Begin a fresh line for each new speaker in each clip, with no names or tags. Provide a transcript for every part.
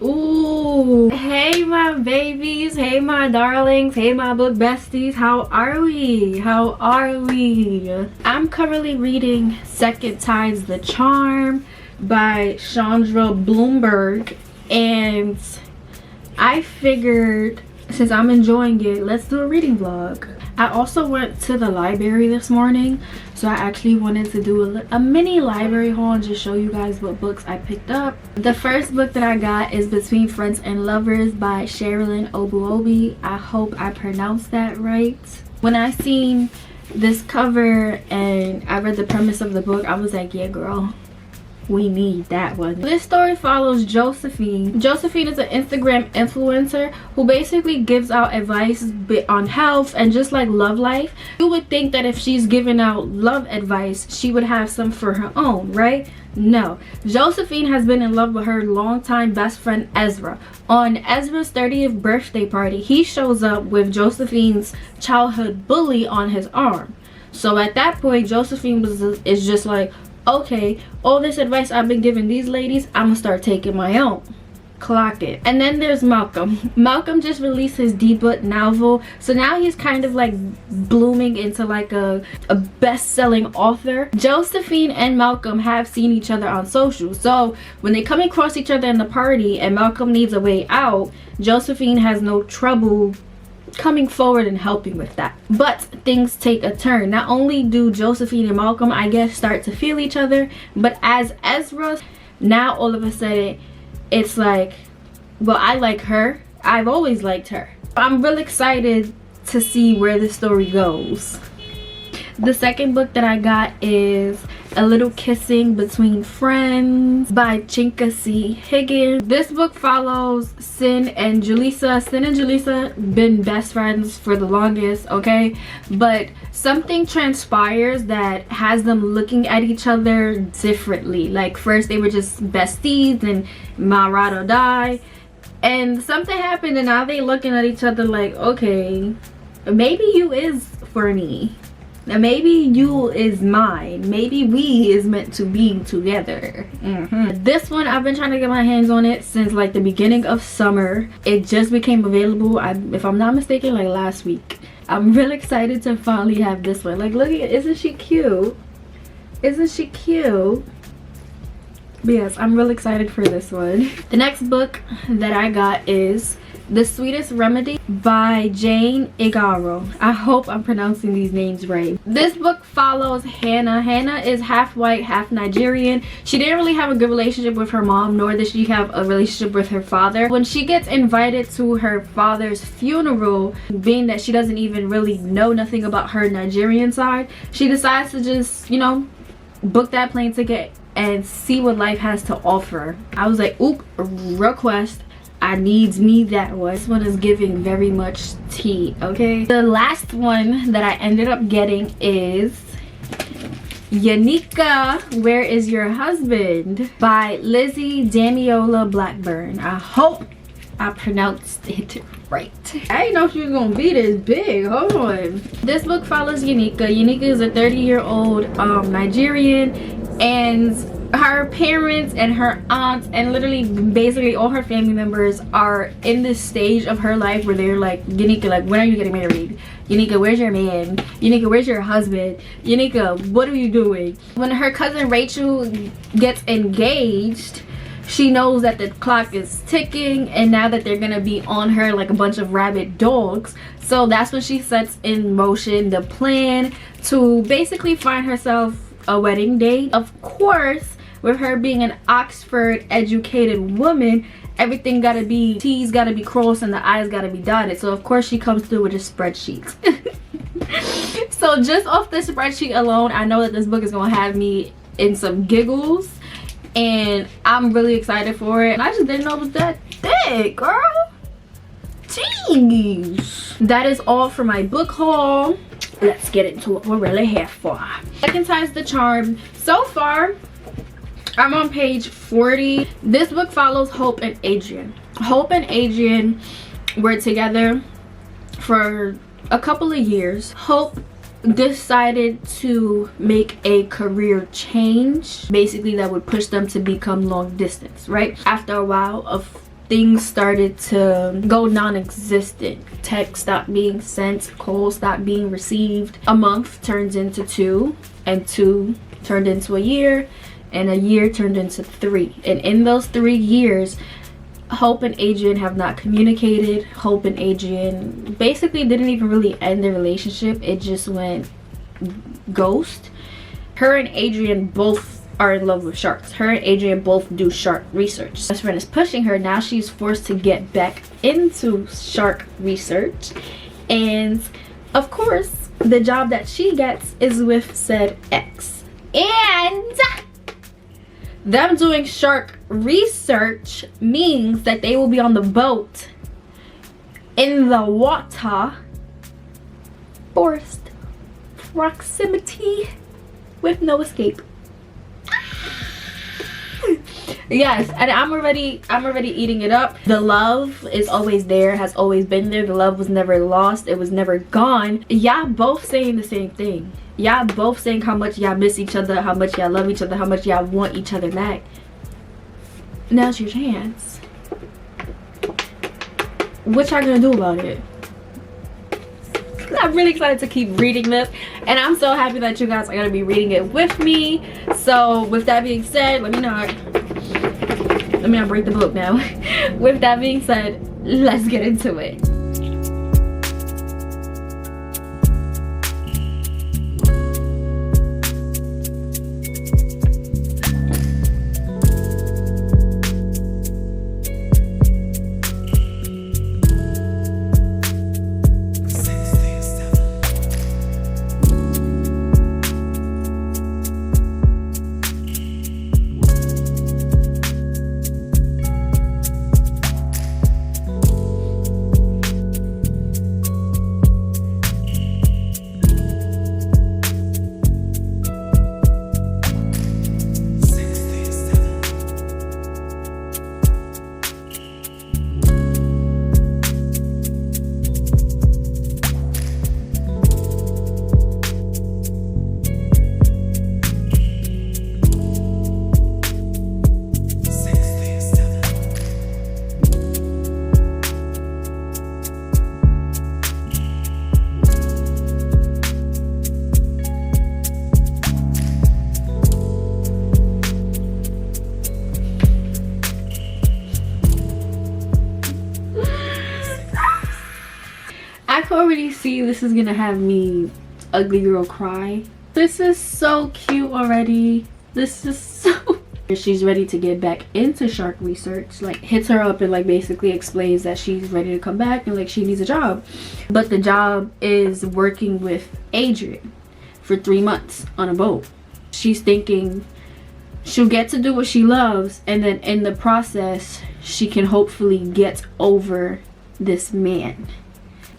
Ooh, hey my babies, hey my darlings, hey my book besties, how are we? I'm currently reading Second Time's The Charm by Chandra Blumberg, and I figured since I'm enjoying it, let's do a reading vlog. I also went to the library this morning, so I actually wanted to do a mini library haul and just show you guys what books I picked up. The first book that I got is Between Friends and Lovers by Sherilyn Obuobi. I hope I pronounced that right. When I seen this cover and I read the premise of the book, I was like, yeah girl, we need that one. This story follows Josephine. Josephine is an Instagram influencer who basically gives out advice on health and just like love life. You would think that if she's giving out love advice, she would have some for her own, right? No. Josephine has been in love with her longtime best friend Ezra. On Ezra's 30th birthday party, he shows up with Josephine's childhood bully on his arm. So at that point, Josephine is just like, okay, all this advice I've been giving these ladies, I'm gonna start taking my own. Clock it. And then there's Malcolm. Malcolm just released his debut novel, so now he's kind of like blooming into like a best-selling author. Josephine and Malcolm have seen each other on social, so when they come across each other in the party and Malcolm needs a way out, Josephine has no trouble coming forward and helping with that. But things take a turn. Not only do Josephine and Malcolm, I guess, start to feel each other, but as Ezra, now all of a sudden it's like, well, I like her, I've always liked her. I'm really excited to see where the story goes. The second book that I got is A Little Kissing Between Friends by Chinka C. Higgins. This book follows Sin and Julissa. Sin and Julissa been best friends for the longest, okay? But something transpires that has them looking at each other differently. Like first they were just besties and my ride or die. And something happened and now they looking at each other like, okay, maybe you is for me. Now maybe you is mine. Maybe we is meant to be together. This one, I've been trying to get my hands on it since like the beginning of summer. It just became available, if I'm not mistaken, like last week. I'm really excited to finally have this one. Like look at it, isn't she cute? Isn't she cute? But yes, I'm really excited for this one. The next book that I got is The Sweetest Remedy by Jane Igaro. I hope I'm pronouncing these names right. This book follows Hannah. Hannah is half white, half Nigerian. She didn't really have a good relationship with her mom, nor did she have a relationship with her father. When she gets invited to her father's funeral, being that she doesn't even really know nothing about her Nigerian side, she decides to just, you know, book that plane ticket and see what life has to offer. I was like, oop, request. I needs me that one. This one is giving very much tea, okay? The last one that I ended up getting is Yanika, Where Is Your Husband by Lizzie Damiola Blackburn. I hope I pronounced it right. I didn't know she was gonna be this big. Hold on. This book follows Yanika. Yanika is a 30-year-old Nigerian, and her parents and her aunts and literally basically all her family members are in this stage of her life where they're like, Yanika, like, when are you getting married? Yanika, where's your man? Yanika, where's your husband? Yanika, what are you doing? When her cousin Rachel gets engaged, she knows that the clock is ticking, and now that they're gonna be on her like a bunch of rabid dogs, so that's when she sets in motion the plan to basically find herself a wedding date. Of course, with her being an Oxford educated woman, everything gotta be, T's gotta be crossed and the I's gotta be dotted. So of course she comes through with a spreadsheet. So just off the spreadsheet alone, I know that this book is gonna have me in some giggles, and I'm really excited for it. And I just didn't know it was that thick, girl. Jeez. That is all for my book haul. Let's get into what we're really here for. Second Time's the Charm. So far, I'm on page 40. This book follows Hope and Adrian. Hope and Adrian were together for a couple of years. Hope decided to make a career change, basically that would push them to become long distance, right? After a while of things started to go non-existent. Text stopped being sent, calls stopped being received. A month turns into 2, and 2 turned into a year, and a year turned into 3. And in those 3 years, Hope and Adrian have not communicated. Hope and Adrian basically didn't even really end their relationship. It just went ghost. Her and Adrian both are in love with sharks. Her and Adrian both do shark research. Best friend is pushing her. Now she's forced to get back into shark research. And of course, the job that she gets is with said ex. And them doing shark research means that they will be on the boat in the water, forced proximity with no escape. Yes, and I'm already eating it up. The love is always there, has always been there. The love was never lost, it was never gone. Y'all both saying the same thing. Y'all both saying how much y'all miss each other, how much y'all love each other, how much y'all want each other back. Now's your chance. What y'all gonna do about it? I'm really excited to keep reading this, and I'm so happy that you guys are gonna be reading it with me. So with that being said, let me not break the book now. With that being said, let's get into it. I can already see this is gonna have me ugly girl cry. This is so cute already. This is so she's ready to get back into shark research, like hits her up and like basically explains that she's ready to come back and like she needs a job, but the job is working with Adrian for 3 months on a boat. She's thinking she'll get to do what she loves, and then in the process she can hopefully get over this man.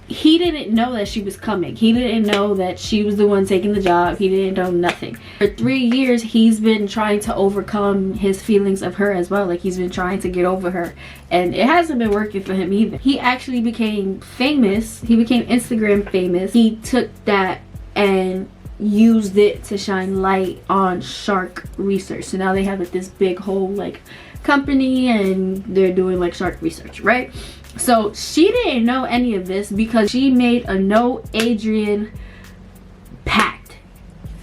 He didn't know that she was coming. He didn't know that she was the one taking the job. He didn't know nothing. For 3 years, he's been trying to overcome his feelings of her as well. Like, he's been trying to get over her. And it hasn't been working for him either. He actually became famous. He became Instagram famous. He took that and used it to shine light on shark research. So now they have like this big whole like company and they're doing like shark research, right? So she didn't know any of this because she made a no Adrian pact.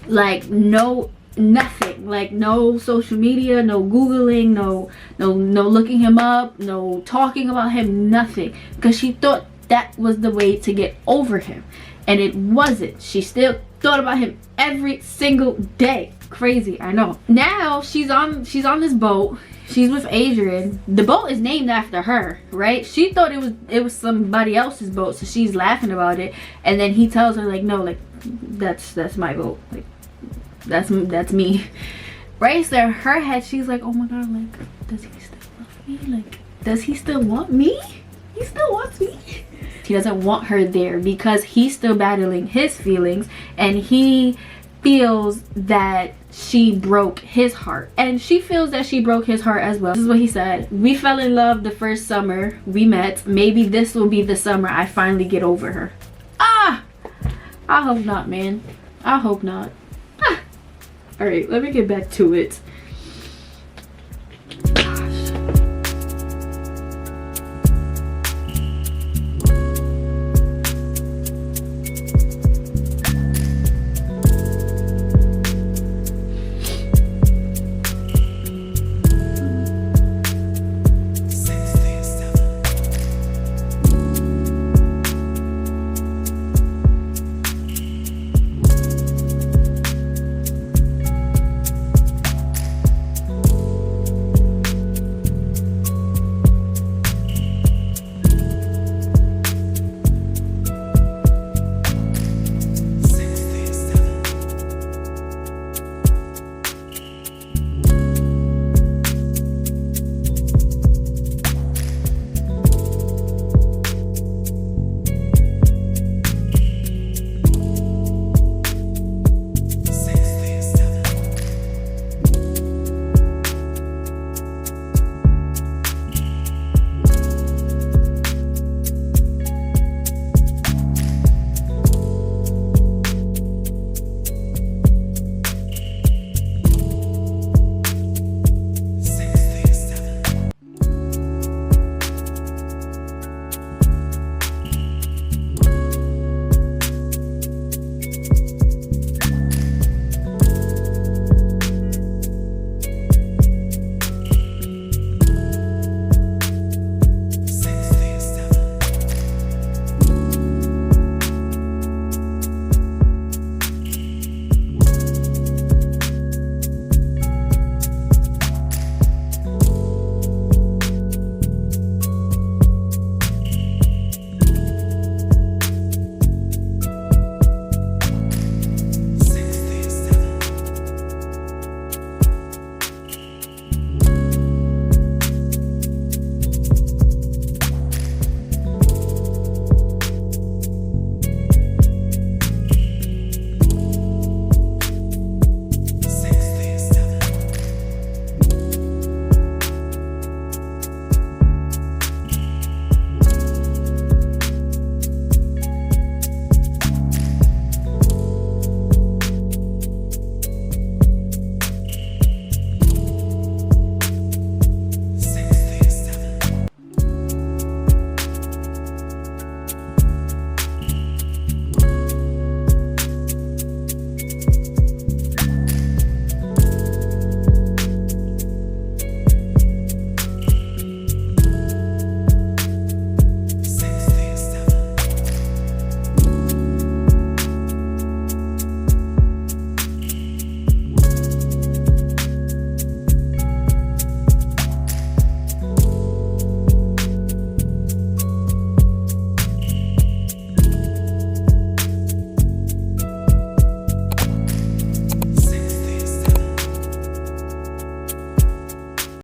Like nothing, like no social media, no googling, no looking him up, no talking about him, nothing, because she thought that was the way to get over him, and it wasn't. She still thought about him every single day. Crazy, I know. Now she's on this boat. She's with Adrian. The boat is named after her, right? She thought it was somebody else's boat, so she's laughing about it. And then he tells her like, no, like that's my boat. Like that's me, right? So in her head, she's like, oh my god, like does he still love me? Like does he still want me? He still wants me. He doesn't want her there because he's still battling his feelings, and he feels that she broke his heart, and she feels that she broke his heart as well. This is what he said: we fell in love the first summer we met. Maybe this will be the summer I finally get over her. Ah, I hope not, man. I hope not. Ah. All right, let me get back to it.